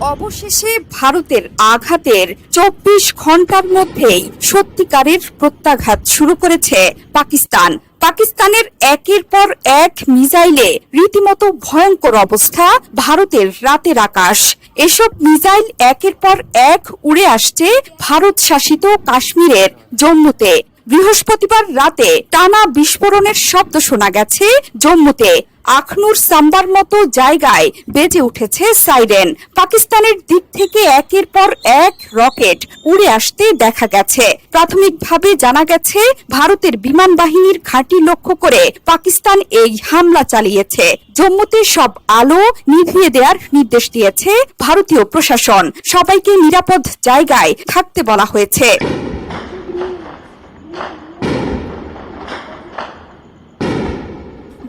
অবশেষে ভারতের আঘাতের ২৪ ঘন্টার মধ্যেই সত্যিকারের প্রত্যাঘাত শুরু করেছে পাকিস্তানের একের পর এক মিসাইলে রীতিমতো ভয়ঙ্কর অবস্থা ভারতের রাতের আকাশ। এসব মিসাইল একের পর এক উড়ে আসছে ভারত শাসিত কাশ্মীরের জম্মুতে। বৃহস্পতিবার রাতে টানা বিস্ফোরণের শব্দ শোনা গেছে জম্মুতে। আখনুর সাম্বার মতো জায়গায় বেজে উঠেছে সাইরেন। পাকিস্তানের দিক থেকে একের পর এক রকেট উড়ে আসতে দেখা গেছে। প্রাথমিকভাবে জানা গেছে ভারতের বিমান বাহিনীর ঘাঁটি লক্ষ্য করে পাকিস্তান এই হামলা চালিয়েছে। জম্মুতে সব আলো নিভিয়ে দেওয়ার নির্দেশ দিয়েছে ভারতীয় প্রশাসন। সবাইকে নিরাপদ জায়গায় থাকতে বলা হয়েছে।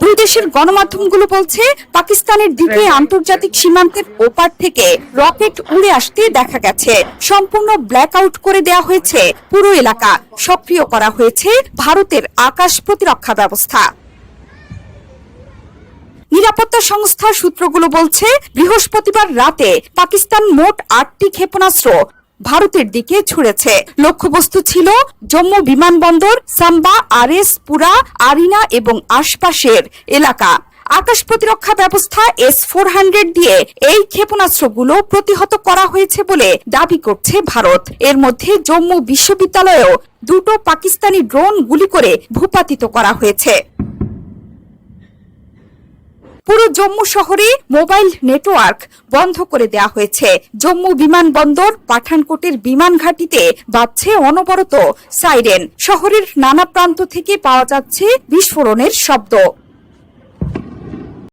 দুই দেশের গণমাধ্যমগুলো বলছে পাকিস্তানের দিকে আন্তর্জাতিক সীমান্তের ওপার থেকে রকেট উড়ে আসতে দেখা গেছে। সম্পূর্ণ ব্ল্যাক আউট করে দেওয়া হয়েছে পুরো এলাকা। সক্রিয় করা হয়েছে ভারতের আকাশ প্রতিরক্ষা ব্যবস্থা। নিরাপত্তা সংস্থার সূত্রগুলো বলছে বৃহস্পতিবার রাতে পাকিস্তান মোট ৮টি ক্ষেপণাস্ত্র ভারতের দিকে ছুড়েছে। লক্ষ্যবস্তু ছিল জম্মু বিমানবন্দর, সাম্বা, আরএস পুরা, আরিনা এবং আশপাশের এলাকা। আকাশ প্রতিরক্ষা ব্যবস্থা S-400 দিয়ে এই ক্ষেপণাস্ত্রগুলো প্রতিহত করা হয়েছে বলে দাবি করছে ভারত। এর মধ্যে জম্মু বিশ্ববিদ্যালয়েও দুটো পাকিস্তানি ড্রোন গুলি করে ভূপাতিত করা হয়েছে। পুরো জম্মু শহরে মোবাইল নেটওয়ার্ক বন্ধ করে দেওয়া হয়েছে। জম্মু বিমানবন্দর, পাঠানকোটের বিমান ঘাঁটিতে বাজছে অনবরত সাইরেন। শহরের নানা প্রান্ত থেকে পাওয়া যাচ্ছে বিস্ফোরণের শব্দ।